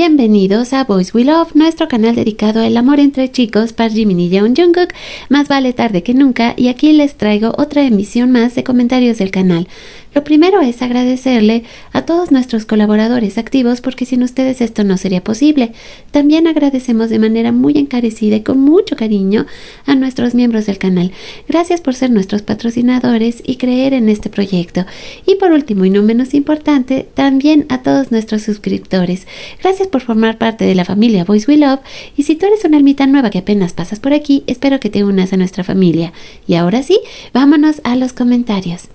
Bienvenidos a Boys We Love, nuestro canal dedicado al amor entre chicos para Jimin y Yeon Jungkook. Más vale tarde que nunca, y aquí les traigo otra emisión más de comentarios del canal. Lo primero es agradecerle a todos nuestros colaboradores activos, porque sin ustedes esto no sería posible. También agradecemos de manera muy encarecida y con mucho cariño a nuestros miembros del canal. Gracias por ser nuestros patrocinadores y creer en este proyecto. Y por último y no menos importante, también a todos nuestros suscriptores. Gracias por formar parte de la familia Boys We Love, y si tú eres una almita nueva que apenas pasas por aquí, espero que te unas a nuestra familia. Y ahora sí, vámonos a los comentarios.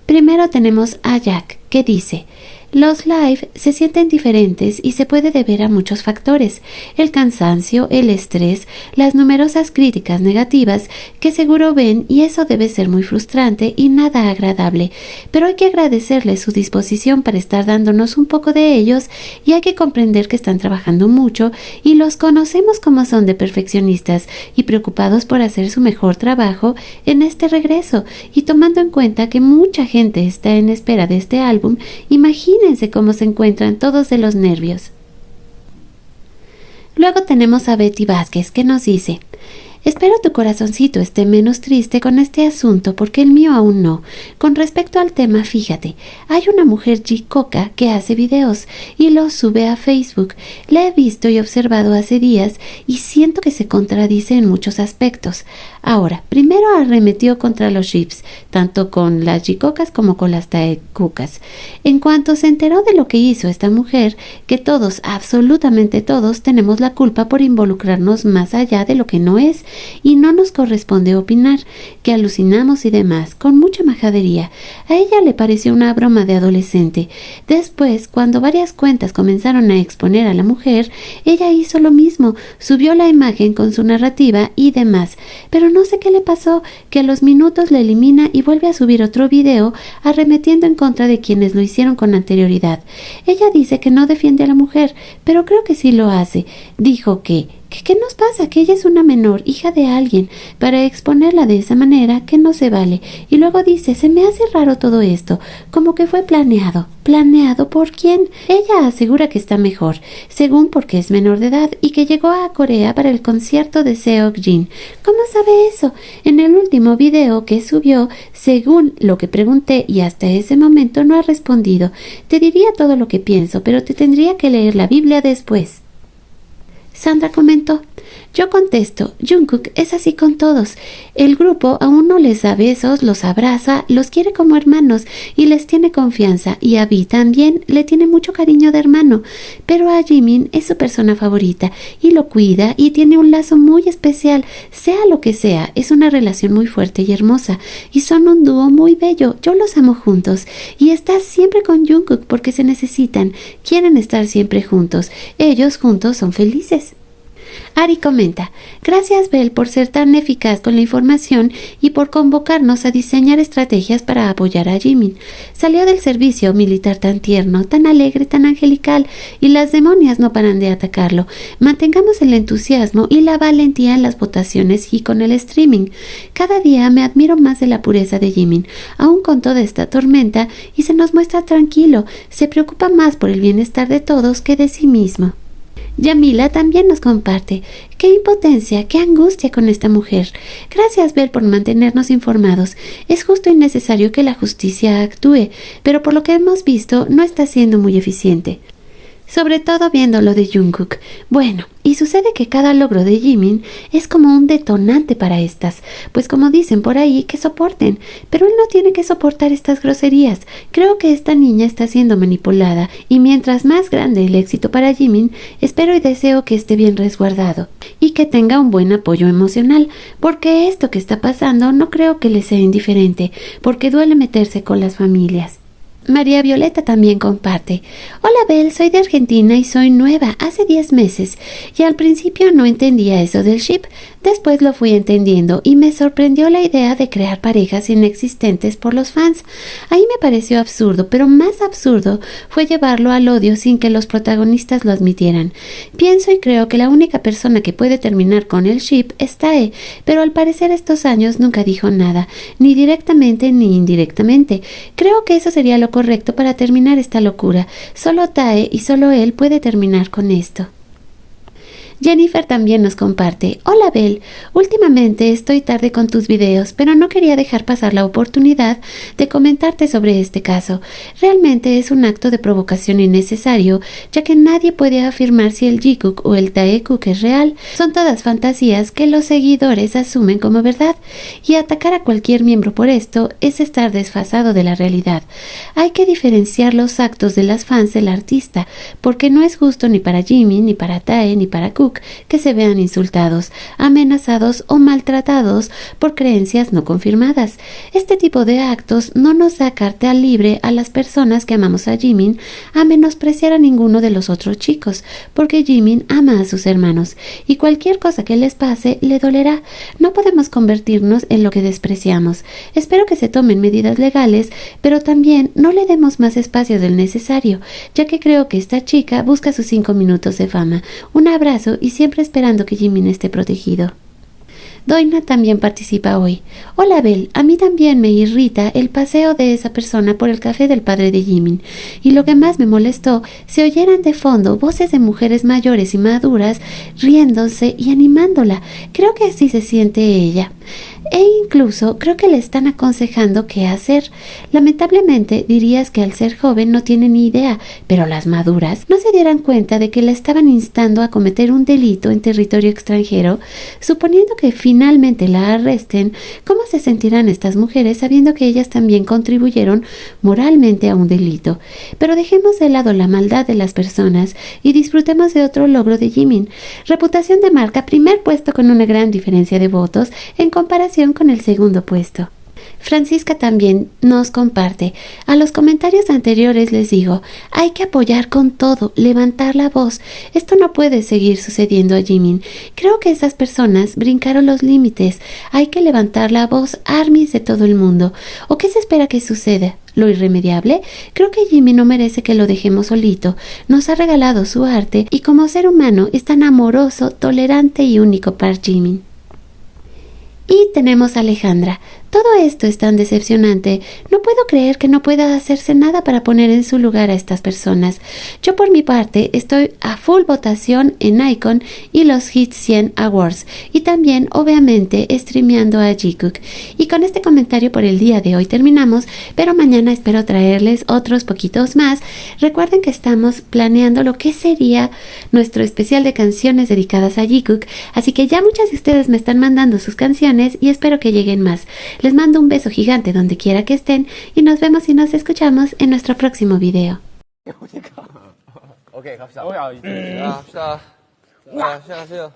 Primero tenemos a Jack, que dice: los live se sienten diferentes y se puede deber a muchos factores: el cansancio, el estrés, las numerosas críticas negativas que seguro ven, y eso debe ser muy frustrante y nada agradable. Pero hay que agradecerles su disposición para estar dándonos un poco de ellos, y hay que comprender que están trabajando mucho y los conocemos como son de perfeccionistas y preocupados por hacer su mejor trabajo en este regreso. Y tomando en cuenta que mucha gente está en espera de este álbum, imagínense cómo se encuentran todos de los nervios. Luego tenemos a Betty Vázquez, que nos dice: espero tu corazoncito esté menos triste con este asunto, porque el mío aún no. Con respecto al tema, fíjate, hay una mujer Jikoka que hace videos y los sube a Facebook. La he visto y observado hace días y siento que se contradice en muchos aspectos. Ahora, primero arremetió contra los ships, tanto con las Jikokas como con las Taekukas. En cuanto se enteró de lo que hizo esta mujer, que todos, absolutamente todos, tenemos la culpa por involucrarnos más allá de lo que no es, y no nos corresponde opinar, que alucinamos y demás, con mucha majadería. A ella le pareció una broma de adolescente. Después, cuando varias cuentas comenzaron a exponer a la mujer, ella hizo lo mismo, subió la imagen con su narrativa y demás, pero no sé qué le pasó, que a los minutos la elimina y vuelve a subir otro video arremetiendo en contra de quienes lo hicieron con anterioridad. Ella dice que no defiende a la mujer, pero creo que sí lo hace. Dijo que ¿qué nos pasa? Que ella es una menor, hija de alguien, para exponerla de esa manera, que no se vale. Y luego dice: se me hace raro todo esto, como que fue planeado. ¿Planeado por quién? Ella asegura que está mejor, según porque es menor de edad y que llegó a Corea para el concierto de Seokjin. ¿Cómo sabe eso? En el último video que subió, según lo que pregunté, y hasta ese momento no ha respondido. Te diría todo lo que pienso, pero te tendría que leer la Biblia después. Sandra comentó: yo contesto, Jungkook es así con todos. El grupo aún no les da besos, los abraza, los quiere como hermanos y les tiene confianza, y a Vi también le tiene mucho cariño de hermano, pero a Jimin es su persona favorita y lo cuida y tiene un lazo muy especial. Sea lo que sea, es una relación muy fuerte y hermosa, y son un dúo muy bello. Yo los amo juntos, y está siempre con Jungkook porque se necesitan, quieren estar siempre juntos. Ellos juntos son felices. Ari comenta: gracias Bel por ser tan eficaz con la información y por convocarnos a diseñar estrategias para apoyar a Jimin. Salió del servicio militar tan tierno, tan alegre, tan angelical, y las demonias no paran de atacarlo. Mantengamos el entusiasmo y la valentía en las votaciones y con el streaming. Cada día me admiro más de la pureza de Jimin, aún con toda esta tormenta, y se nos muestra tranquilo, se preocupa más por el bienestar de todos que de sí mismo. Yamila también nos comparte: qué impotencia, qué angustia con esta mujer. Gracias Bel por mantenernos informados. Es justo y necesario que la justicia actúe, pero por lo que hemos visto no está siendo muy eficiente. Sobre todo viendo lo de Jungkook. Bueno, y sucede que cada logro de Jimin es como un detonante para estas, pues como dicen por ahí, que soporten, pero él no tiene que soportar estas groserías. Creo que esta niña está siendo manipulada, y mientras más grande el éxito para Jimin, espero y deseo que esté bien resguardado y que tenga un buen apoyo emocional, porque esto que está pasando no creo que le sea indiferente, porque duele meterse con las familias. María Violeta también comparte: hola Bel, soy de Argentina y soy nueva, hace 10 meses, y al principio no entendía eso del ship. Después lo fui entendiendo y me sorprendió la idea de crear parejas inexistentes por los fans. Ahí me pareció absurdo, pero más absurdo fue llevarlo al odio sin que los protagonistas lo admitieran. Pienso y creo que la única persona que puede terminar con el ship es Tae, pero al parecer estos años nunca dijo nada, ni directamente ni indirectamente. Creo que eso sería lo correcto correcto para terminar esta locura. Solo Tae y solo él puede terminar con esto. Jennifer también nos comparte: hola Bel, últimamente estoy tarde con tus videos, pero no quería dejar pasar la oportunidad de comentarte sobre este caso. Realmente es un acto de provocación innecesario, ya que nadie puede afirmar si el Jikook o el Taekook es real. Son todas fantasías que los seguidores asumen como verdad, y atacar a cualquier miembro por esto es estar desfasado de la realidad. Hay que diferenciar los actos de las fans del artista, porque no es justo ni para Jimin, ni para Tae, ni para Cook que se vean insultados, amenazados o maltratados por creencias no confirmadas. Este tipo de actos no nos da carta libre a las personas que amamos a Jimin a menospreciar a ninguno de los otros chicos, porque Jimin ama a sus hermanos y cualquier cosa que les pase le dolerá. No podemos convertirnos en lo que despreciamos. Espero que se tomen medidas legales, pero también no le demos más espacio del necesario, ya que creo que esta chica busca sus 5 minutos de fama. Un abrazo y siempre esperando que Jimin esté protegido. Doina también participa hoy. Hola Bel, a mí también me irrita el paseo de esa persona por el café del padre de Jimin, y lo que más me molestó, se oyeran de fondo voces de mujeres mayores y maduras riéndose y animándola. Creo que así se siente ella. E incluso creo que le están aconsejando qué hacer. Lamentablemente dirías que al ser joven no tiene ni idea, pero las maduras no se dieran cuenta de que la estaban instando a cometer un delito en territorio extranjero. Suponiendo que finalmente la arresten, ¿cómo se sentirán estas mujeres sabiendo que ellas también contribuyeron moralmente a un delito? Pero dejemos de lado la maldad de las personas y disfrutemos de otro logro de Jimin. Reputación de marca, primer puesto con una gran diferencia de votos en comparación con el segundo puesto. Francisca también nos comparte: a los comentarios anteriores les digo, hay que apoyar con todo, levantar la voz. Esto no puede seguir sucediendo a Jimin. Creo que esas personas brincaron los límites. Hay que levantar la voz, armies de todo el mundo. ¿O qué se espera que suceda? ¿Lo irremediable? Creo que Jimin no merece que lo dejemos solito. Nos ha regalado su arte y como ser humano es tan amoroso, tolerante y único para Jimin. Y tenemos a Alejandra. Todo esto es tan decepcionante. No puedo creer que no pueda hacerse nada para poner en su lugar a estas personas. Yo por mi parte estoy a full votación en Icon y los Hit 100 Awards. Y también obviamente streameando a Jikook. Y con este comentario por el día de hoy terminamos, pero mañana espero traerles otros poquitos más. Recuerden que estamos planeando lo que sería nuestro especial de canciones dedicadas a Jikook. Así que ya muchas de ustedes me están mandando sus canciones y espero que lleguen más. Les mando un beso gigante donde quiera que estén y nos vemos y nos escuchamos en nuestro próximo video. 오케이 갑시다. 갑시다. 자, 시작하세요.